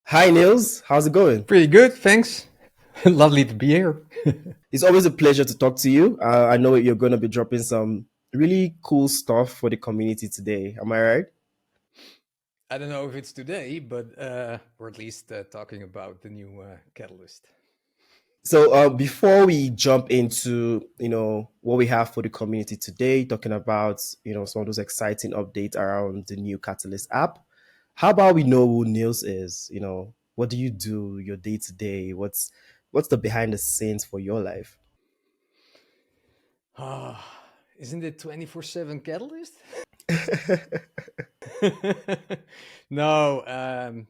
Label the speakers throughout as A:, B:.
A: Hi, Niels. How's it going?
B: Pretty good, thanks. Lovely to be here.
A: It's always a pleasure to talk to you. I know you're going to be dropping some really cool stuff for the community today. Am I right?
B: I don't know if it's today, but or at least talking about the new catalyst.
A: So, before we jump into what we have for the community today, talking about some of those exciting updates around the new Catalyst app, how about we know who Niels is? What do you do your day to day? What's the behind the scenes for your life?
B: Ah, isn't it 24/7 catalyst? No,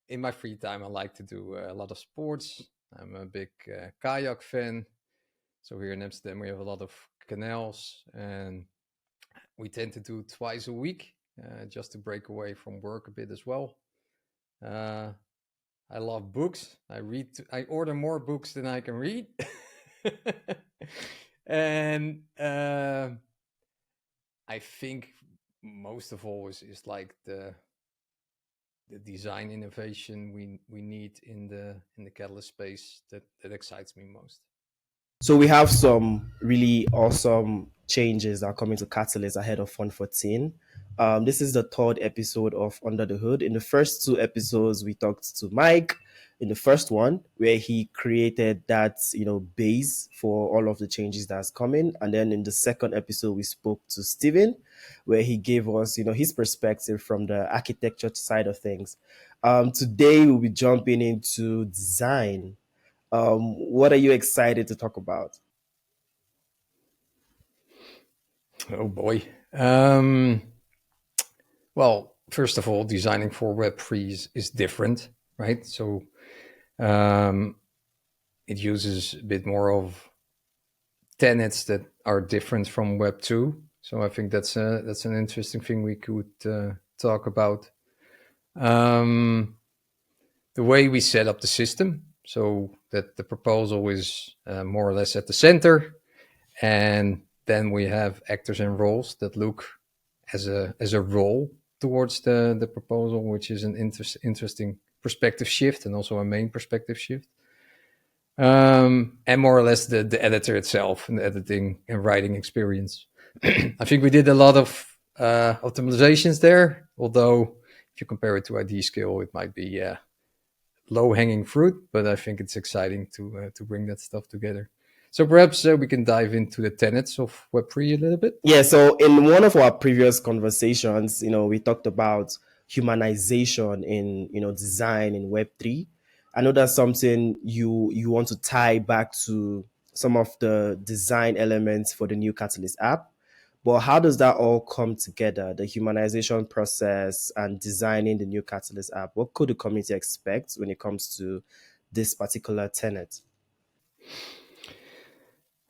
B: in my free time, I like to do a lot of sports. I'm a big kayak fan. So here in Amsterdam, we have a lot of canals, and we tend to do twice a week just to break away from work a bit as well. Uh, I love books. I order more books than I can read. And I think most of all is like the design innovation we need in the catalyst space that excites me most.
A: So we have some really awesome changes that are coming to Catalyst ahead of Fun 14. This is the third episode of Under the Hood. In the first two episodes, we talked to Mike in the first one, where he created that base for all of the changes that's coming. And then in the second episode, we spoke to Steven, where he gave us his perspective from the architecture side of things. Today we'll be jumping into design. What are you excited to talk about?
B: Oh boy. Um, well, first of all, designing for Web3 is different, right? So um, it uses a bit more of tenets that are different from Web 2. So I think that's an interesting thing we could talk about. Um, the way we set up the system, so that the proposal is more or less at the center, and then we have actors and roles that look as a role towards the proposal, which is an interesting perspective shift and also a main perspective shift. And more or less the editor itself and the editing and writing experience. I think we did a lot of optimizations there, although if you compare it to ID scale, it might be low hanging fruit, but I think it's exciting to bring that stuff together. So perhaps we can dive into the tenets of Web3 a little bit.
A: Yeah, so in one of our previous conversations, we talked about humanization in, design in Web3. I know that's something you want to tie back to some of the design elements for the new Catalyst app. But how does that all come together, the humanization process and designing the new Catalyst app? What could the community expect when it comes to this particular tenet?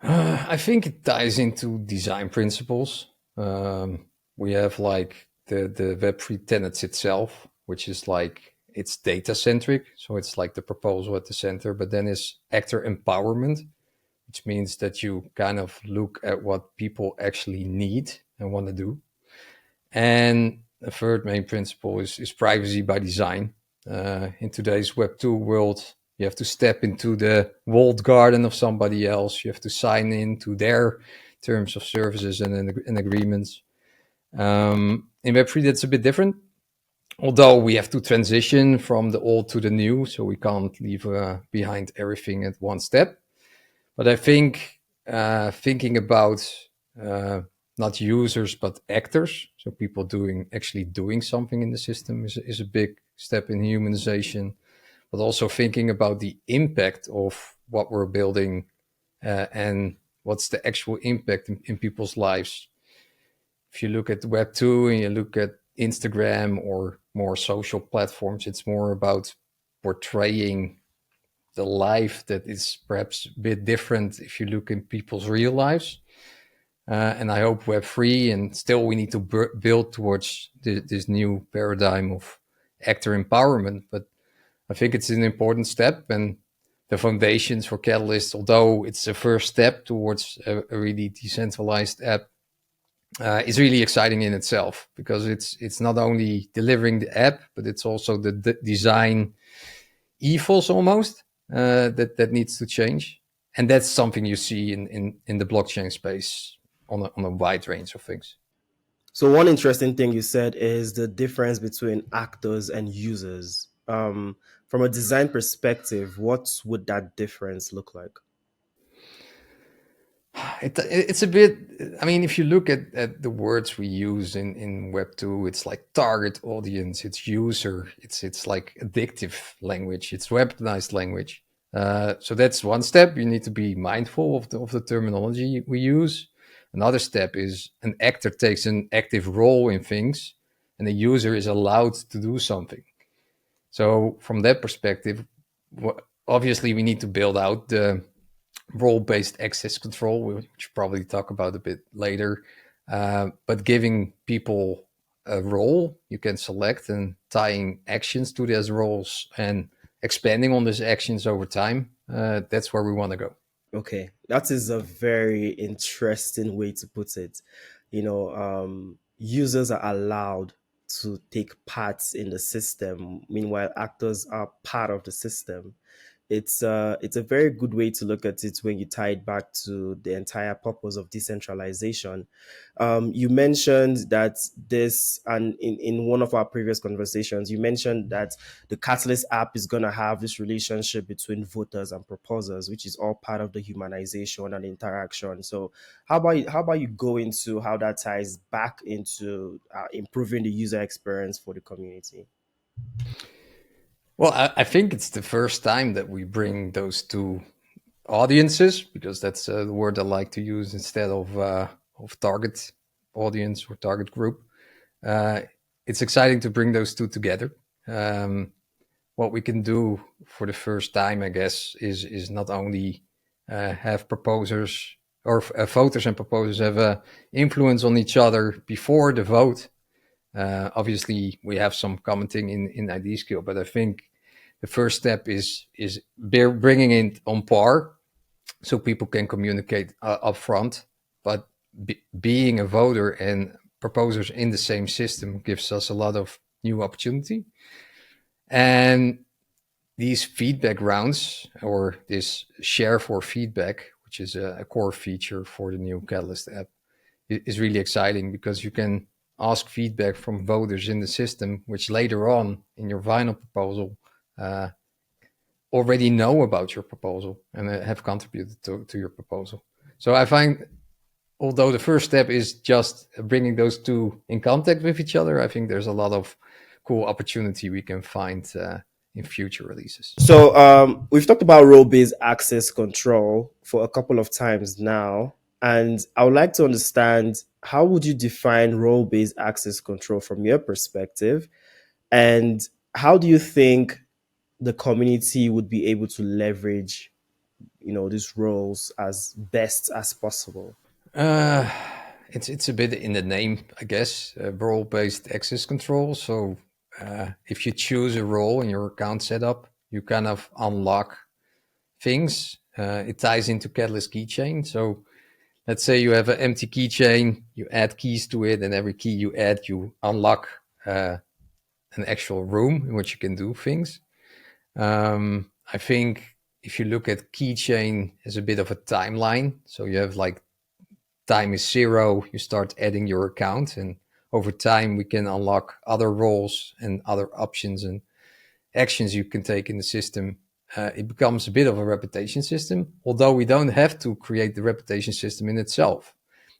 B: I think it ties into design principles. We have like the Web3 tenets itself, which is like it's data centric. So it's like the proposal at the center, but then is actor empowerment, which means that you kind of look at what people actually need and want to do. And the third main principle is privacy by design. In today's Web 2 world, you have to step into the walled garden of somebody else. You have to sign in to their terms of services and agreements. In Web3, that's a bit different. Although we have to transition from the old to the new, so we can't leave behind everything at one step. But I think thinking about uh, not users but actors, so people actually doing something in the system is a big step in humanization. But also thinking about the impact of what we're building and what's the actual impact in people's lives. If you look at Web 2 and you look at Instagram or more social platforms, it's more about portraying the life that is perhaps a bit different if you look in people's real lives. And I hope Web3, and still we need to build towards this new paradigm of actor empowerment. But I think it's an important step, and the foundations for Catalyst, although it's the first step towards a really decentralized app, is really exciting in itself because it's not only delivering the app, but it's also the design ethos almost that needs to change, and that's something you see in the blockchain space on a wide range of things.
A: So one interesting thing you said is the difference between actors and users. From a design perspective, what would that difference look like?
B: It's a bit. I mean, if you look at the words we use in Web two, it's like target audience, it's user, it's like addictive language, it's weaponized language. So that's one step. You need to be mindful of the terminology we use. Another step is an actor takes an active role in things, and the user is allowed to do something. So from that perspective, obviously we need to build out the role-based access control, which we'll probably talk about a bit later. But giving people a role you can select and tying actions to those roles and expanding on these actions over time, that's where we want to go.
A: Okay, that is a very interesting way to put it. Users are allowed to take parts in the system, meanwhile, actors are part of the system. It's a very good way to look at it when you tie it back to the entire purpose of decentralization. You mentioned that this, and in one of our previous conversations, you mentioned that the Catalyst app is going to have this relationship between voters and proposers, which is all part of the humanization and interaction. So, how about you go into how that ties back into improving the user experience for the community?
B: Well, I think it's the first time that we bring those two audiences, because that's the word I like to use instead of target audience or target group. Uh, it's exciting to bring those two together. Um, what we can do for the first time, I guess, is not only have proposers or voters and proposers have a influence on each other before the vote. Obviously, we have some commenting in ID skill, but I think the first step is bringing it on par so people can communicate up front. But being a voter and proposers in the same system gives us a lot of new opportunity. And these feedback rounds, or this share for feedback, which is a core feature for the new Catalyst app, is really exciting because you can ask feedback from voters in the system, which later on in your final proposal uh, already know about your proposal and have contributed to your proposal. So I find, although the first step is just bringing those two in contact with each other, I think there's a lot of cool opportunity we can find in future releases.
A: So we've talked about role-based access control for a couple of times now, and I would like to understand how would you define role-based access control from your perspective, and how do you think the community would be able to leverage, these roles as best as possible?
B: Uh, it's a bit in the name, I guess, role-based access control. So if you choose a role in your account setup, you kind of unlock things. It ties into Catalyst keychain. So let's say you have an empty keychain, you add keys to it, and every key you add, you unlock an actual room in which you can do things. I think if you look at keychain as a bit of a timeline, so you have like time is zero, you start adding your account, and over time we can unlock other roles and other options and actions you can take in the system. It becomes a bit of a reputation system, although we don't have to create the reputation system in itself.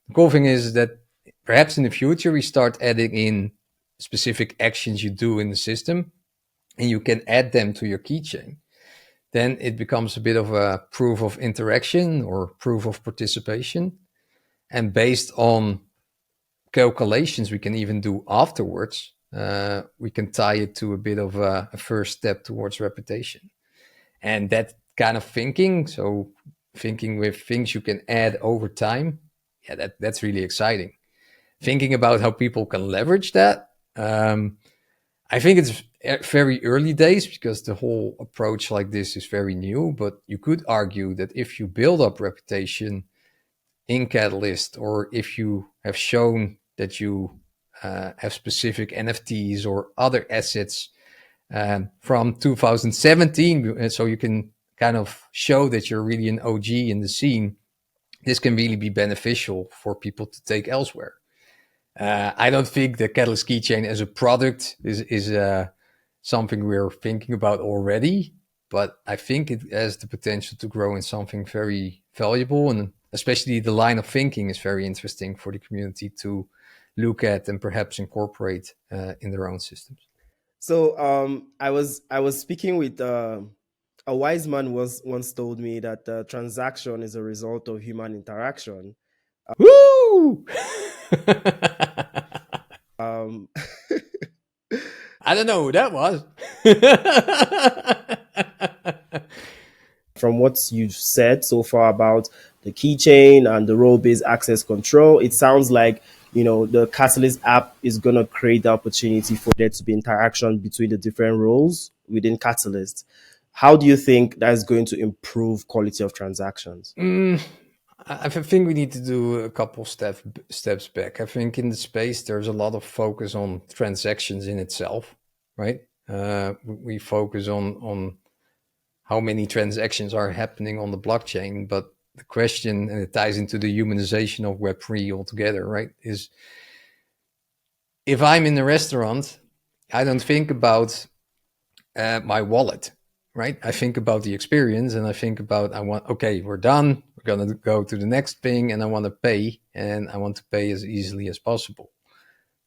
B: The cool thing is that perhaps in the future we start adding in specific actions you do in the system, and you can add them to your keychain. Then it becomes a bit of a proof of interaction or proof of participation. And based on calculations we can even do afterwards, we can tie it to a bit of a first step towards reputation. And that kind of thinking, so thinking with things you can add over time, yeah, that's really exciting. Thinking about how people can leverage that, I think it's very early days because the whole approach like this is very new. But you could argue that if you build up reputation in Catalyst, or if you have shown that you have specific NFTs or other assets from 2017. So you can kind of show that you're really an OG in the scene. This can really be beneficial for people to take elsewhere. I don't think the Catalyst keychain as a product is something we're thinking about already, but I think it has the potential to grow in something very valuable, and especially the line of thinking is very interesting for the community to look at and perhaps incorporate in their own systems.
A: So I was speaking with a wise man was once told me that transaction is a result of human interaction.
B: Woo!
A: Um,
B: I don't know who that was.
A: from what you've said so far about the keychain and the role-based access control, it sounds like the Catalyst app is going to create the opportunity for there to be interaction between the different roles within Catalyst. How do you think that's going to improve quality of transactions?
B: I think we need to do a couple steps back. I think in the space there's a lot of focus on transactions in itself, right? We focus on how many transactions are happening on the blockchain, but the question, and it ties into the humanization of Web3 altogether, right? Is if I'm in a restaurant, I don't think about my wallet, right? I think about the experience, and I think about okay, we're done. We're gonna go to the next thing, and I want to pay, and I want to pay as easily as possible.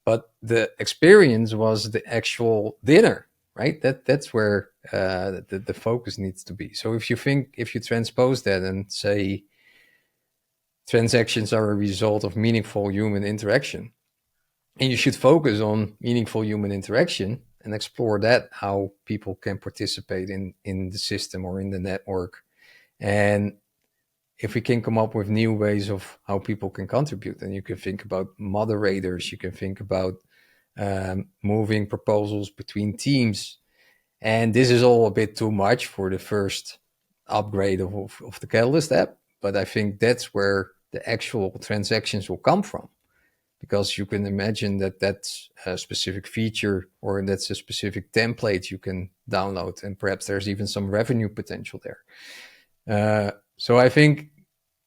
B: But the experience was the actual dinner, right? That's where the focus needs to be. So if you transpose that and say transactions are a result of meaningful human interaction, and you should focus on meaningful human interaction and explore that, how people can participate in the system or in the network. And if we can come up with new ways of how people can contribute, then you can think about moderators, you can think about moving proposals between teams. And this is all a bit too much for the first upgrade of the Catalyst app, but I think that's where the actual transactions will come from, because you can imagine that that's a specific feature or that's a specific template you can download, and perhaps there's even some revenue potential there. So I think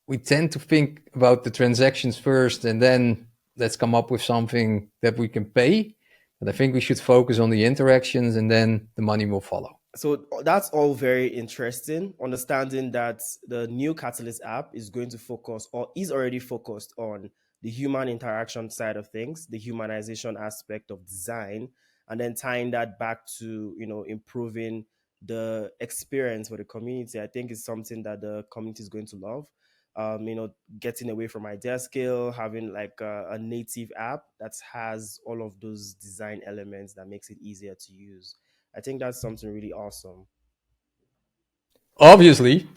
B: we tend to think about the transactions first, and then let's come up with something that we can pay. But I think we should focus on the interactions, and then the money will follow.
A: So that's all very interesting. Understanding that the new Catalyst app is going to focus, or is already focused on, the human interaction side of things, the humanization aspect of design, and then tying that back to improving the experience for the community. I think is something that the community is going to love. Getting away from idea scale, having like a native app that has all of those design elements that makes it easier to use. I think that's something really awesome.
B: Obviously,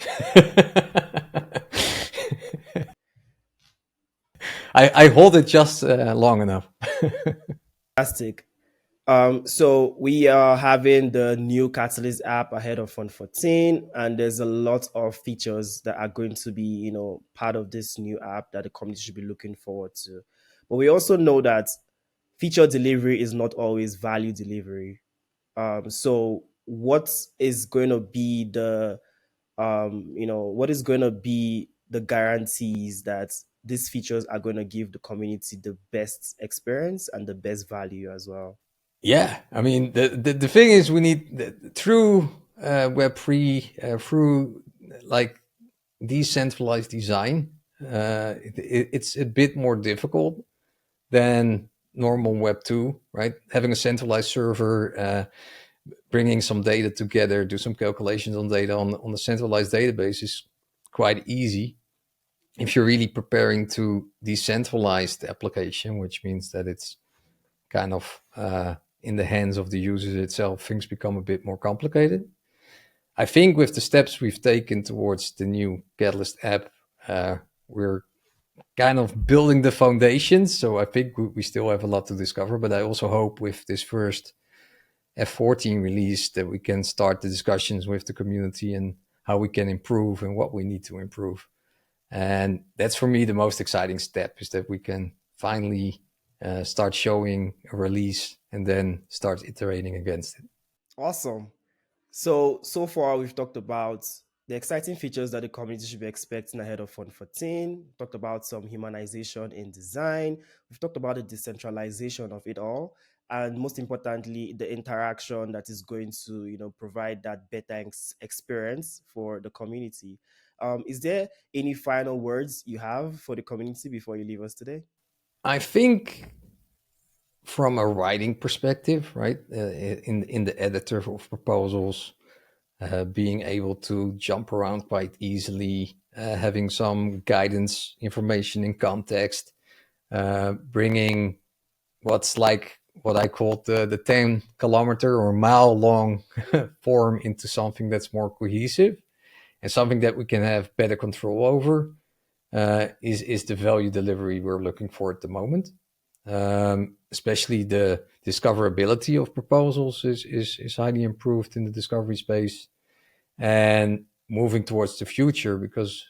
B: I hold it just long enough.
A: Fantastic. So we are having the new Catalyst app ahead of Fund 14, and there's a lot of features that are going to be, part of this new app that the community should be looking forward to. But we also know that feature delivery is not always value delivery. So what is going to be what is going to be the guarantees that these features are going to give the community the best experience and the best value as well?
B: Yeah, I mean the thing is we need through Web3, through like decentralized design. It's a bit more difficult than normal Web2, right? Having a centralized server, bringing some data together, do some calculations on data on a centralized database is quite easy. If you're really preparing to decentralize the application, which means that it's kind of in the hands of the users itself, things become a bit more complicated. I think with the steps we've taken towards the new Catalyst app, we're kind of building the foundations. So I think we still have a lot to discover, but I also hope with this first F14 release that we can start the discussions with the community and how we can improve and what we need to improve. And that's for me the most exciting step, is that we can finally start showing a release and then start iterating against it.
A: Awesome. So far we've talked about the exciting features that the community should be expecting ahead of Fund 14. Talked about some humanization in design. We've talked about the decentralization of it all, and most importantly, the interaction that is going to provide that better experience for the community. Is there any final words you have for the community before you leave us today?
B: I think from a writing perspective, right, in the editor of proposals, being able to jump around quite easily, having some guidance, information in context, bringing what's like what I call the 10-kilometer or mile long form into something that's more cohesive and something that we can have better control over is the value delivery we're looking for at the moment. Especially the discoverability of proposals is highly improved in the discovery space, and moving towards the future because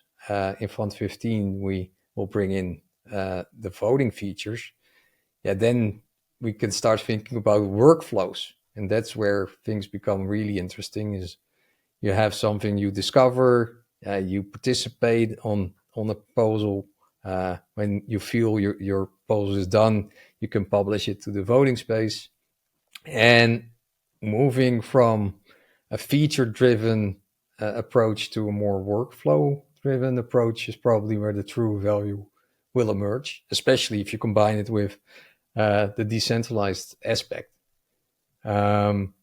B: in Fund 15 we will bring in the voting features. Yeah, then we can start thinking about workflows, and that's where things become really interesting. Is you have something you discover, you participate on a proposal. When you feel your proposal is done, you can publish it to the voting space. And moving from a feature driven approach to a more workflow driven approach is probably where the true value will emerge, especially if you combine it with the decentralized aspect. Um,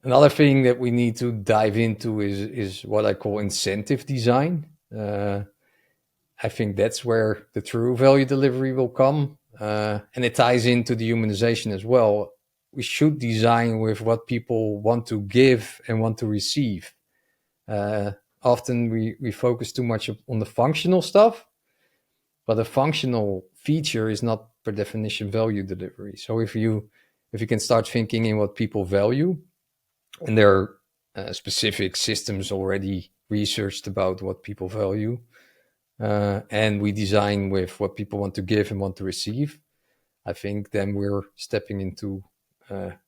B: Another thing that we need to dive into is what I call incentive design. I think that's where the true value delivery will come, and it ties into the humanization as well. We should design with what people want to give and want to receive. Often we focus too much on the functional stuff, but a functional feature is not per definition value delivery. So if you can start thinking in what people value, and there are specific systems already researched about what people value, and we design with what people want to give and want to receive, I think then we're stepping into more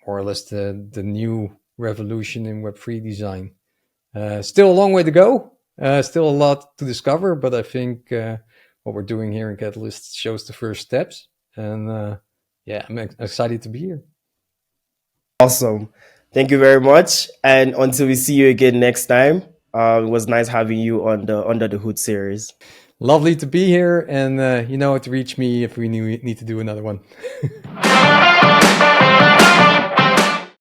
B: or less the new revolution in Web3 design. Still a long way to go, still a lot to discover, but I think what we're doing here in Catalyst shows the first steps. And yeah, I'm excited to be here.
A: Awesome. Thank you very much. And until we see you again next time, it was nice having you on the Under the Hood series.
B: Lovely to be here, and you know how to reach me if we need to do another one.